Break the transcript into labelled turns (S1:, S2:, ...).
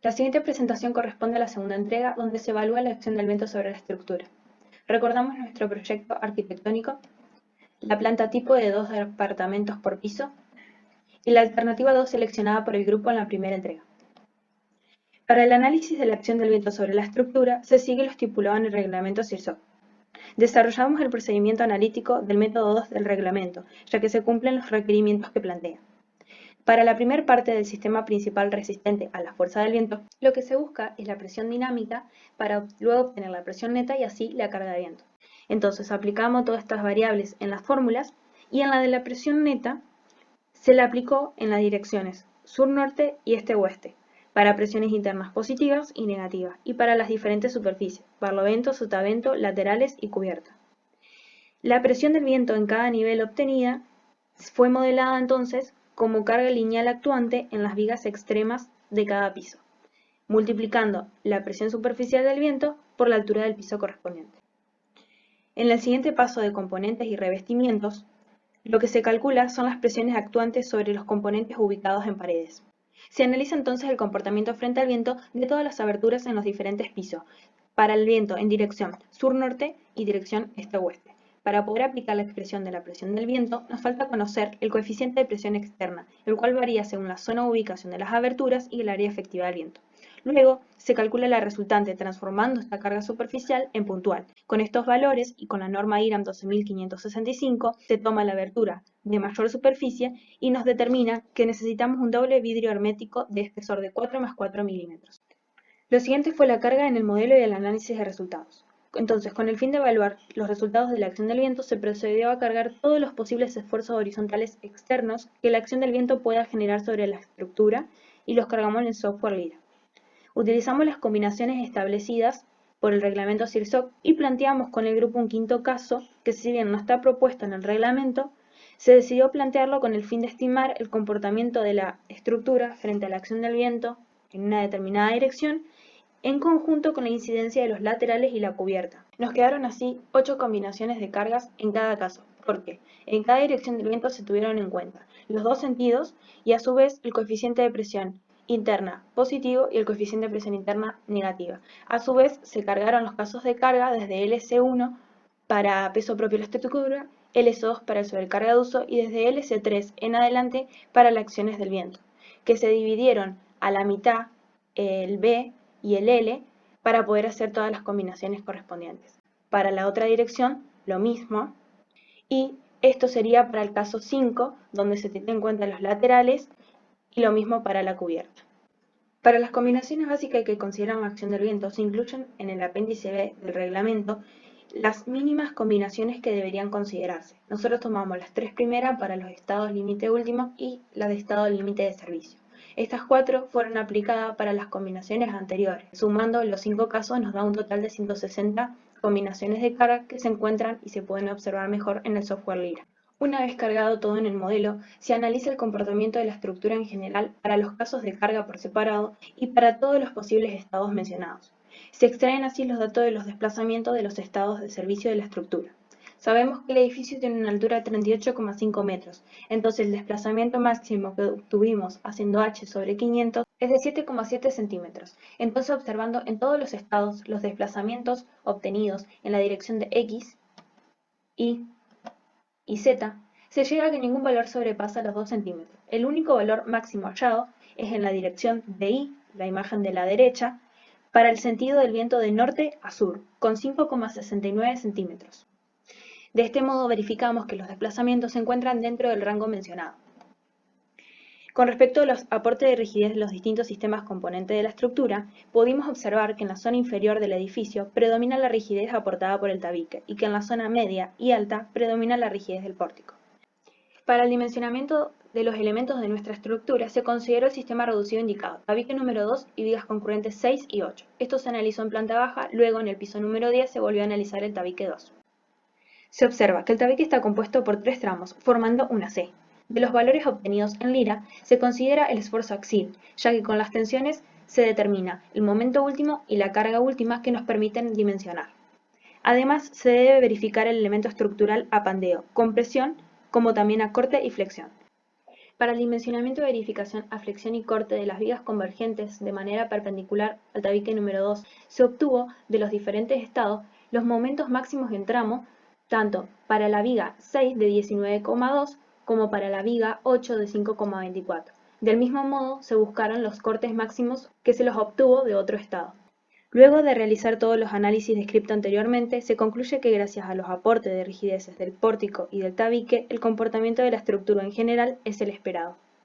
S1: La siguiente presentación corresponde a la segunda entrega, donde se evalúa la acción del viento sobre la estructura. Recordamos nuestro proyecto arquitectónico, la planta tipo de 2 departamentos por piso y la alternativa 2 seleccionada por el grupo en la primera entrega. Para el análisis de la acción del viento sobre la estructura, se sigue lo estipulado en el reglamento CIRSOC. Desarrollamos el procedimiento analítico del método 2 del reglamento, ya que se cumplen los requerimientos que plantea. Para la primera parte del sistema principal resistente a la fuerza del viento, lo que se busca es la presión dinámica para luego obtener la presión neta y así la carga de viento. Entonces aplicamos todas estas variables en las fórmulas y en la de la presión neta se la aplicó en las direcciones sur-norte y este-oeste, para presiones internas positivas y negativas y para las diferentes superficies, barlovento, sotavento, laterales y cubierta. La presión del viento en cada nivel obtenida fue modelada entonces como carga lineal actuante en las vigas extremas de cada piso, multiplicando la presión superficial del viento por la altura del piso correspondiente. En el siguiente paso de componentes y revestimientos, lo que se calcula son las presiones actuantes sobre los componentes ubicados en paredes. Se analiza entonces el comportamiento frente al viento de todas las aberturas en los diferentes pisos, para el viento en dirección sur-norte y dirección este-oeste. Para poder aplicar la expresión de la presión del viento, nos falta conocer el coeficiente de presión externa, el cual varía según la zona de ubicación de las aberturas y el área efectiva del viento. Luego, se calcula la resultante transformando esta carga superficial en puntual. Con estos valores y con la norma IRAM 12565, se toma la abertura de mayor superficie y nos determina que necesitamos un doble vidrio hermético de espesor de 4 más 4 milímetros. Lo siguiente fue la carga en el modelo y el análisis de resultados. Entonces, con el fin de evaluar los resultados de la acción del viento, se procedió a cargar todos los posibles esfuerzos horizontales externos que la acción del viento pueda generar sobre la estructura y los cargamos en el software Lyra. Utilizamos las combinaciones establecidas por el reglamento CIRSOC y planteamos con el grupo un quinto caso que, si bien no está propuesto en el reglamento, se decidió plantearlo con el fin de estimar el comportamiento de la estructura frente a la acción del viento en una determinada dirección en conjunto con la incidencia de los laterales y la cubierta. Nos quedaron así 8 combinaciones de cargas en cada caso, porque en cada dirección del viento se tuvieron en cuenta los dos sentidos y a su vez el coeficiente de presión interna positivo y el coeficiente de presión interna negativa. A su vez se cargaron los casos de carga desde LC1 para peso propio de la estructura, LC2 para el sobrecarga de uso y desde LC3 en adelante para las acciones del viento, que se dividieron a la mitad el B y el L para poder hacer todas las combinaciones correspondientes. Para la otra dirección, lo mismo, y esto sería para el caso 5, donde se tienen en cuenta los laterales, y lo mismo para la cubierta. Para las combinaciones básicas que consideran la acción del viento, se incluyen en el apéndice B del reglamento las mínimas combinaciones que deberían considerarse. Nosotros tomamos las 3 primeras para los estados límite últimos y la de estado límite de servicio. Estas 4 fueron aplicadas para las combinaciones anteriores. Sumando los 5 casos nos da un total de 160 combinaciones de carga que se encuentran y se pueden observar mejor en el software Lyra. Una vez cargado todo en el modelo, se analiza el comportamiento de la estructura en general para los casos de carga por separado y para todos los posibles estados mencionados. Se extraen así los datos de los desplazamientos de los estados de servicio de la estructura. Sabemos que el edificio tiene una altura de 38,5 metros, entonces el desplazamiento máximo que obtuvimos haciendo h sobre 500 es de 7,7 centímetros. Entonces, observando en todos los estados los desplazamientos obtenidos en la dirección de x, y z, se llega a que ningún valor sobrepasa los 2 centímetros. El único valor máximo hallado es en la dirección de y, la imagen de la derecha, para el sentido del viento de norte a sur, con 5,69 centímetros. De este modo verificamos que los desplazamientos se encuentran dentro del rango mencionado. Con respecto a los aportes de rigidez de los distintos sistemas componentes de la estructura, pudimos observar que en la zona inferior del edificio predomina la rigidez aportada por el tabique y que en la zona media y alta predomina la rigidez del pórtico. Para el dimensionamiento de los elementos de nuestra estructura se consideró el sistema reducido indicado, tabique número 2 y vigas concurrentes 6 y 8. Esto se analizó en planta baja, luego en el piso número 10 se volvió a analizar el tabique 2. Se observa que el tabique está compuesto por 3 tramos, formando una C. De los valores obtenidos en Lyra, se considera el esfuerzo axil, ya que con las tensiones se determina el momento último y la carga última que nos permiten dimensionar. Además, se debe verificar el elemento estructural apandeo, compresión, como también a corte y flexión. Para el dimensionamiento de verificación a flexión y corte de las vigas convergentes de manera perpendicular al tabique número 2, se obtuvo de los diferentes estados los momentos máximos en tramo, tanto para la viga 6 de 19,2 como para la viga 8 de 5,24. Del mismo modo, se buscaron los cortes máximos que se los obtuvo de otro estado. Luego de realizar todos los análisis descritos anteriormente, se concluye que gracias a los aportes de rigideces del pórtico y del tabique, el comportamiento de la estructura en general es el esperado.